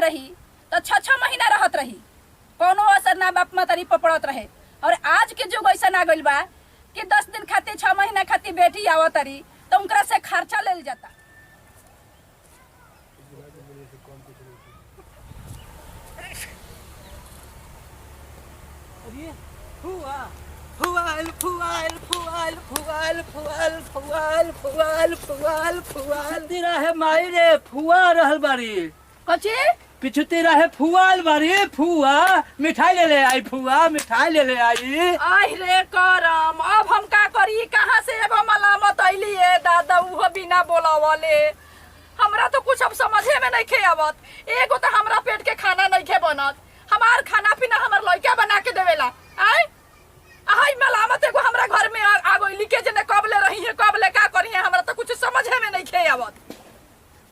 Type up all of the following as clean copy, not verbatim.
रही तो 6 महीना रहत रही, कोनो असर ना बाप मतरी पपड़त रहे। और आज के जुग ऐसा ना गइल बा कि 10 दिन खातिर 6 महीना खातिर बेटी आवत रही तो उनकरा से खर्चा लेल जाता। फुआल फुआल फुआल फुआल फुआल फुआल फुआल फुआल फुआल तेरा है माई रे फुआ रहल बारी कची पिछु तेरा है फुआल बारी फुआ मिठाई ले आई फुआ मिठाई ले आई। आई रे करम, अब हम का करी, कहाँ से अब मलामत आइली है दादा, उहो बिना बोलावले। हमरा तो कुछ अब समझे में नहीं खे आवत। एगो तो हमरा पेट के खाना नहीं खे बनत, हमार खाना पीना हमार लड़का बना के देवेला। आई आई मलामत एगो हमरा घर में आ गइली के जने कब ले रही है, कब ले का करी है, हमरा तो कुछ समझे में नहीं खे आवत।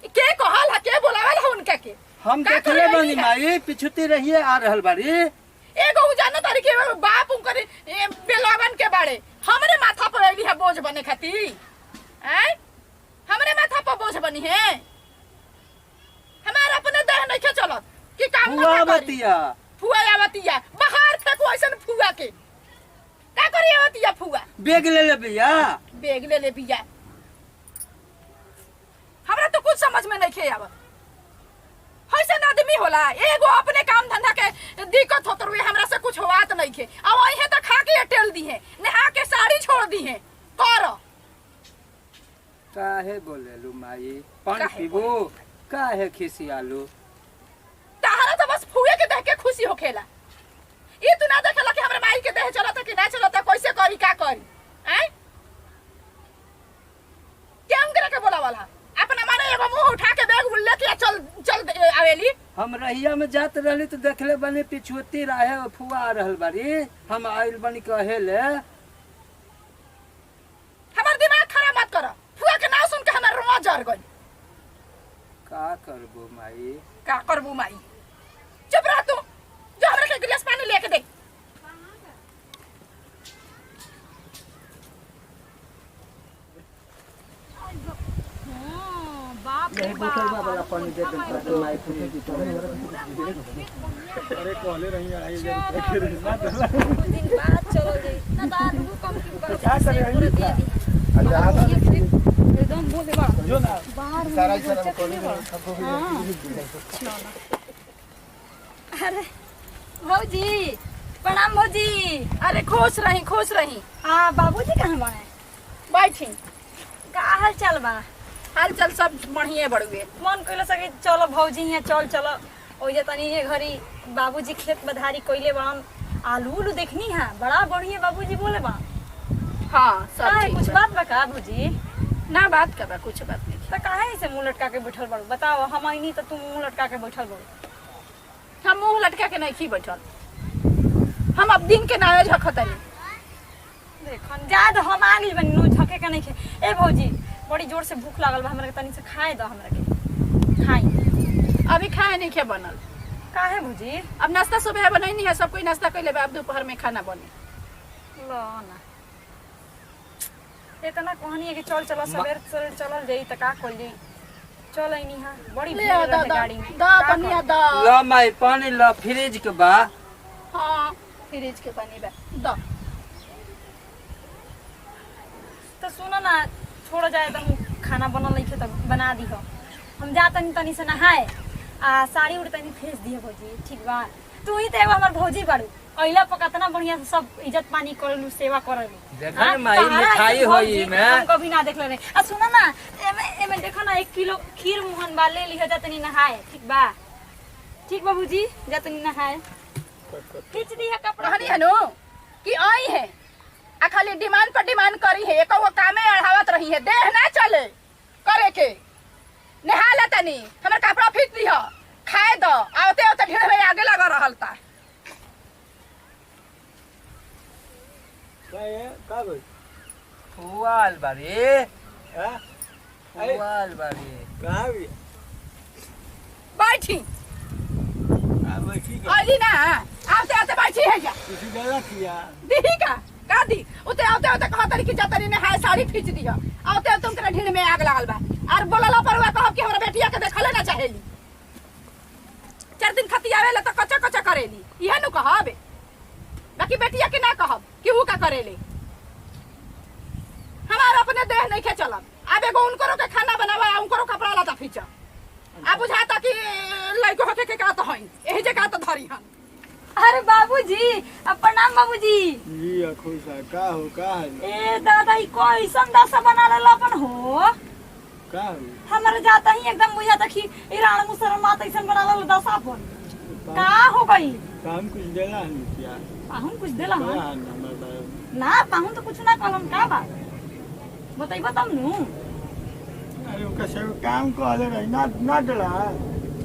के कहल है, के बोलावल है उनका के? हम देखले बनी माई पिछुती रहिए आ रहल बारी। एगो जाना तारी के बाप उनकर बेलगन के बारे हमरे माथा पर आइली है बोझ बने खाती। हैं हमरे माथा पर बोझ बनी है, हमारा अपने देह नहीं के चलत कि काम ना फुआ करी। बतिया फुआ आवतिया बाहर फेंको ऐसन फुआ के का करी आवतिया फुआ बेग ले भैया बेग ले बिया। हमरा तो कुछ समझ में नहीं खे आवत। ऐसन आदमी होला, एगो अपने काम धंधा के दिक्कत होत रहे, हमरा से कुछ होत नहीं खे। अब वही तो खा के टेल दी है, नहा के साड़ी छोड़ दी है। कर काहे बोलेलू माई, पानी पीबू काहे खिसियालू? ताहरा तो बस फुए के देख के खुशी होखेला। ई तू ना देखला कि हमरे माई के देह चलता कि ना चलता, कैसे करी का करी। हैं क्या हम करे के बोला वाला अपना माने एगो मुंह उठा के बैग लेके चल चल आवेली। हम रहिया में जात रहली तो देखले बनी पिछुती रहे फुआ आ रहल बारी, हम आइल बनी कहेले। हमार दिमाग खराब मत कर, फुआ के नाम सुन के हमर रोआ जर गई। का करबो माई? का करबू माई? चुप रह तू, जो हमरा के गिलास पानी लेके दे। बाप रे बाप पानी दे दे माई अरे कहले रही 2,500 रुपया के ना दिन बाद चलो जाई ना दाद वो कम की कर क्या करे पूरे दे दी। एकदम मुंह देबा जो ना बाहर सारा सारा कहले सबको अरे भौजी प्रणाम भौजी। अरे खुश रही खुश रही। हाँ बाबूजी कहाँ बने? बैठी। का हाल चाल बा? हाल चल सब बढ़िया बड़ुए। मन कइला सके चलो भौजी यहाँ चल चलो ओजे तनी ये घरी बाबूजी खेत बधारी कइले बान, आलू उलू देखनी है बड़ा बढ़िया बाबूजी बोले बा। हाँ सब काहे ठीक कुछ बा। बात बा का भौजी? ना बात का बा, कुछ बात नहीं। तो काहे ऐसे मुंह लटका के बैठल बाड़ू? बताओ हम आईनी तो तुम मुंह लटका के बैठल बाड़ू। हम मुंह लटका के नहीं खी बैठल, हम अब दिन के नावे झखतनी। देखन जा दो हम आ गइल बनी नो झके के नहीं खे। ए भौजी बड़ी जोर से भूख लागल बा, हमरा के तनी से खाए दो, हमरा के खाई। अभी खाए नहीं खे बनल। काहे भौजी? अब नाश्ता सुबह बनैनी है, सब कोई नाश्ता कैले बा, अब दोपहर में खाना बने। लो ना इतना कहनी है कि चल चलो सवेर सवेर चलल जाई त का कल जाई। चल आईनी हां बड़ी ले भीड़ आ रहते दा गाड़ी में। दा का बनिया करी? दा। लो माई पानी लो फ्रिज के बा। हाँ फ्रिज के पानी बा दा। तो सुनो ना छोड़ जाए तो खाना बनल नहीं खे तो बना दी हो। हम जा तनी तनी से नहाए आ साड़ी उड़ी तनी भेज दिए भौजी, ठीक बा? तू ही तो एगो हमर भौजी बाड़ू, अइला पर कितना बढ़िया से सब इज्जत पानी करलू, सेवा करलू। देखा ना माई मिठाई होई में हम कभी ना देखले रहे। आ सुनो ना एमे देखो ना 1 किलो खीर मुहन बा, ले लिह जातनी नहाए, ठीक बा? ठीक बा भौजी जातनी नहाए। खींच दी है कपड़ा। कहनी है नो कि आई है आ खाली डिमांड पर डिमांड करी है, एको वो कामे अढ़ावत रही है, देह ना चले करे के। नहा ले तनी हमर कपड़ा फीट दी हो, खाए दो, आवते आवते ढेर में आगे लगा रहल ता। क्या है का गई फुआल बारी हां फुआल बारी कहां भी बैठी आ बैठी के आइली ना, आवते आवते बैठी है जा। किसी जगह किया दीही का दी उते आवते आवते कहतरी कि जतरी ने हाय साड़ी खींच दी हो, आवते आवते तुमके ढीड़ में आग लागल बा। और बोलला परवा कहब कि हमरा बेटिया के देखले ना चाहेली। 4 दिन खती आवेले तो कच्चा कच्चा करेली इहे नु कहब बाकी बेटिया के ना कहब कि ऊ का करेले हमारा अपने देह नहीं के चलब अब एगो उनको के खाना बनावा उनको कपड़ा लता फीचा आ बुझाता कि लइको होके के का तो हई एही जे का तो धरी हन अरे बाबूजी प्रणाम बाबूजी जी खुश है का है ए दादा ई कैसन दशा बना लेला अपन हो का है हमारे जाता ही एकदम बुझाता कि ईरान मुसलमान ऐसन बना लेला दशा अपन का हो गई काम कुछ देला है क्या पाहुन कुछ देला क्या हम है नंबर बारे ना पाहुन तो कुछ ना कहलम का बात बताइबो तब नु अरे उनका सब काम को आले रही ना देला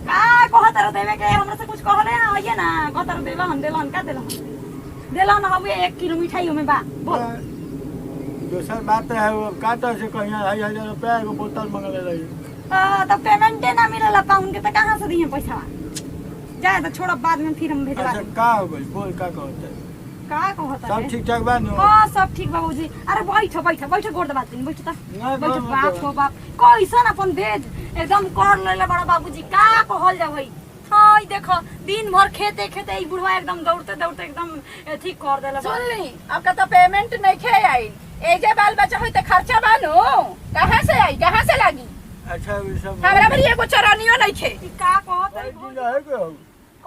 का कहत रह देवे के हमरा से कुछ कहले ना आइए ना कहत रह देला हम देला का देला ना हम 1 किलो मिठाई में बा बोल दूसर बात है वो काटा से कहीं 2,500 रुपया एगो बोतल मंगले रही तो पेमेंट ना मिलला पाहुन के त कहां से दिए पैसा जाए तो छोड़ बाद में फिर हम भेजवा अच्छा देब का हो गई बोल का कहते का कहत सब है ठीक ठाक बा नो हां सब ठीक बाबूजी अरे बैठ गोड़ दबा दिन बैठ त ना बैठ बाप हो बाप कैसन अपन भेज एकदम कर लेले बड़ा बाबूजी का कहल जावई हां ई देखो दिन भर खेते खेते ई बुढ़वा एकदम दौड़ते दौड़ते एकदम ठीक कर देला सुन ली अब का तो पेमेंट नहीं खे आई एजे बाल बच्चा होई त खर्चा बानो कहां से आई कहां से लागी अच्छा ये सब हमरा बड़ी एगो चरनियो नहीं खे ई का कहत है दिन रहे के हो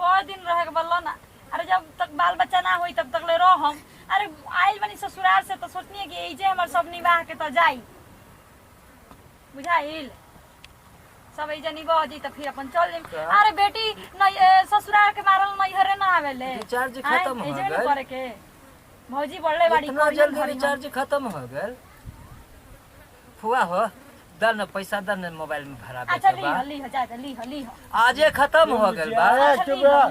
कोई दिन रहे के बल्लो ना अरे जब तक बाल बच्चा ना होई तब तक ले रह हम अरे आइल बनी ससुराल से तो सोचनी है कि एजे हमर सब निवाह के तो जाई बुझाइल सब एजे निवाह जी तो फिर अपन चल जाई अरे बेटी नहीं ससुराल के मारल नहीं हरे ना आवेले रिचार्ज खत्म हो एजे गइल। करे के भौजी बढ़ले बाड़ी इतना कोरियन जल्दी घरी में। रिचार्ज खत्म हो गए फुआ हो दर न पैसा दर न मोबाइल में भरा अच्छा देते बा ली हो जा ली हो आजे खत्म हो गए बा अरे अच्छा चुप रह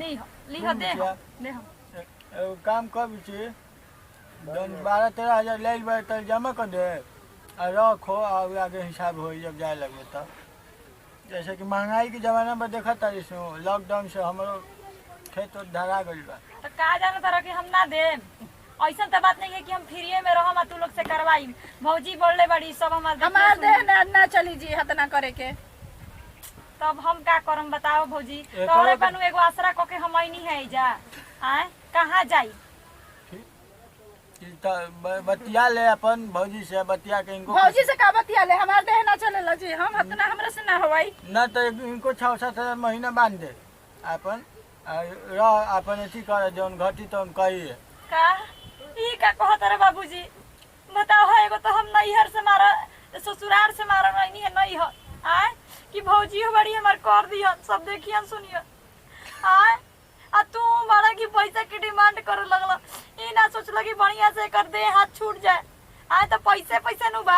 ली हो दे हम एगो काम कर बिची 12-13 हजार ले बार तक जमा कर दे और रखो और आगे हिसाब हो जब जाए लगे तब जैसे कि महंगाई के जमाना में देखा था इसमें लॉकडाउन से हमारो खेत धरा गई बा तो का जानो तरह कि हम ना देम ऐसा तो बात नहीं है कि हम फ्रीए में रहम आ तू लोग से करवाई भौजी बोलले बड़ी सब हमार हमार देह ना चली जी हत ना करे के तब हम का करम बताओ भौजी एक तोरे और- बनू एगो आसरा क के हम नहीं है जा आए कहां जाई बतिया ले अपन भौजी से बतिया के इनको भौजी से का बतिया ले हमार देह ना चलेला जी हम हत ना हमरा से ना होई न तो इनको 6-7 हजार महीना बांध दे अपन रह अपन अथी कर जौन घटी तौन कही का ई का कहत रे बाबूजी बताओ है एगो तो हम नैहर से मारा ससुराल से मारा नहीं है नहीं है आए कि भौजी हो बड़ी हमार कर दिया सब देखियन सुनियो आए आ तू बड़ा की पैसा की डिमांड करे लगला ई ना सोचला कि बढ़िया से कर दे हाथ छूट जाए आए तो पैसे नु बा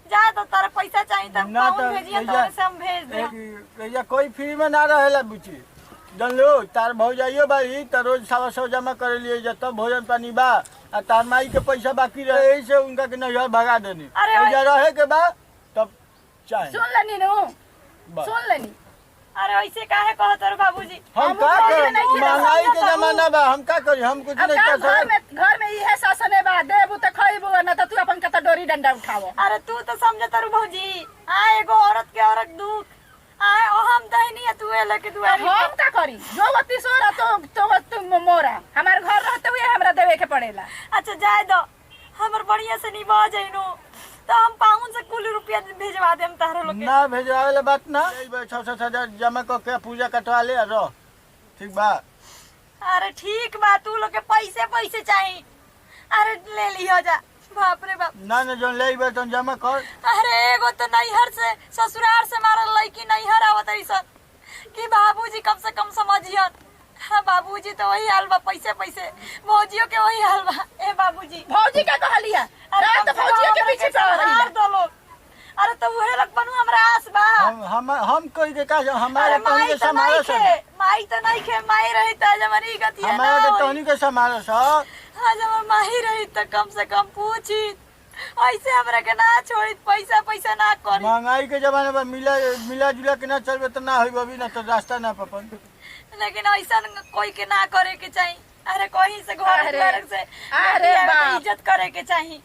जा तो तारा पैसा चाहिए तब ना कौन तो भेजिए भैया- तो से हम भेज दे या कोई फ्री में ना रहेला बुची जन लो तार भौजाइयो भाई त रोज 100 जमा कर लिए जब भोजन पानी बा आ तार माई के पैसा बाकी रहे यही से उनका के नैहर भगा देनी अरे एजा रहे के बा तब चाहे सुन लेनी नु बस। सुन लेनी अरे ऐसे काहे कहत रे बाबूजी हम हम का भौजी करें नहीं किया, महंगाई के समझत जमाना बा हम का करी हम कुछ अब नहीं का कर सकते घर में इहे शासन बा देबू त खइबू ना त तू अपन कता डोरी डंडा उठावो अरे तू तो समझत रू भौजी आए एगो औरत के औरत दुख आए ओ हम दही नहीं तू एले के दुआरी हम का करी जो वती सोरा तो मोरा हमार घर रहते हुए हमरा देवे के पड़ेला अच्छा जाए दो हमर बढ़िया से निभा जाइनो तो हम पाउन से कुल रुपया भेजवा देम तारे लोग के ना भेजवावे बात ना 6-7 हजार जमा करके पूजा कटवा ले आ रह ठीक बा अरे ठीक बा तू लोग के पैसे चाहिए अरे ले लियो जा बाप रे बाप ना जोन ले बे तो जमा कर अरे एगो तो नैहर से ससुराल से मारल लड़की नैहर आवत रही सन कि बाबूजी कम से कम समझियन हाँ बाबूजी तो वही हाल बा पैसे भौजियों के वही हाल बा ए बाबूजी भौजी का कहलिया रात कम से भौजी कम के पीछे हमरा पड़ संभाल दो लोग अरे तो उहे लोग बनू हमरा आस बा हम कोई के का हमारे अरे तोहनी के संभालो सा माई तो नहीं खे माई रही तो जमरी गति है हमारे के तोहनी के संभालो सा हाँ जब माही रही तो कम से कम पूछी ऐसे हमरा के ना छोड़ी पैसा ना कर महंगाई के जमाने में मिला जुला के ना चलबे तो ना होई अभी ना तो रास्ता ना पपन लेकिन ऐसा कोई के ना करे के चाहिए अरे कहीं से घर अरे, द्वार से अरे बेटी आवे तो बाप। इज्जत करे के चाहिए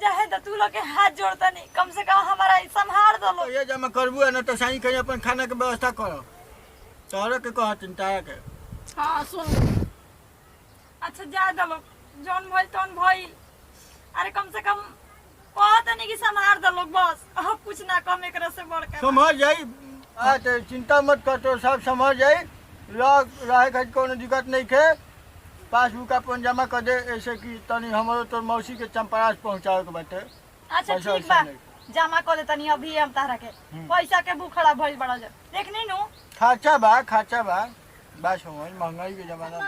चाहे तो तू लोग के हाथ जोड़ता नहीं कम से कम हमारा संभाल दो लोग ये जमा करबू ना तो सही कहीं अपन खाना के व्यवस्था करो तोहरे के कहा चिंता के। हाँ सुन, अच्छा जा दलो, जौन भइल तौन भइल। अरे कम से कम कहत नहीं कि संभार दलो बस, अब कुछ ना कम एकरा से बढ़ के। समझ जाई, तो चिंता मत कर, तो सब समझ जाई। रहे का कोनो दिक्कत नहीं के। पासबुक अपन जमा कर दे, ऐसे कि तनी हमरो तो मौसी के चंपरास पहुंचावे के बाटे। अच्छा पैसा ठीक बा, वैसा नहीं। जमा कर दे तनी अभी हम तारा के। पैसा के भूखड़ा भइल बड़ा जा, देखनी नु खर्चा बा बस समझ, महंगाई के जमाना बा।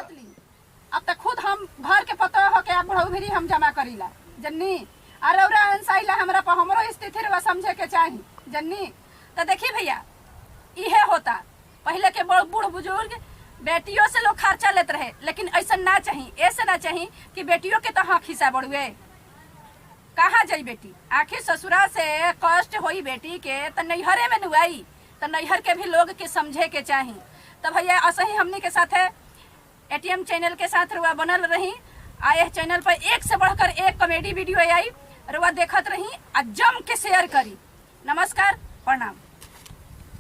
अब तक खुद हम घर के पता हो के बुढ़ऊ भी हम जमा करीला जन्नी। और औरा अंसाइला हमरा पर हमरो स्थिति रवा समझे के चाही जन्नी। तो देखी भैया, इहे होता पहले के बूढ़ बुजुर्ग बेटियों से लोग खर्चा लेते रहे, लेकिन ऐसा ना चाहिए। ऐसे ना चाहिए कि बेटियों के तो हक हिस्सा बढ़ुए। कहाँ जाई बेटी, आखिर ससुरा से कष्ट होई बेटी के तो नैहरे में नुआई। तो नैहर के भी लोग के समझे के चाही। तो भैया असही हमनी के साथ है एटीएम चैनल के साथ रुआ बनल रही। आए चैनल पर एक से बढ़कर एक कॉमेडी वीडियो आई, रुआ देखत रही और जम के शेयर करी। नमस्कार, प्रणाम।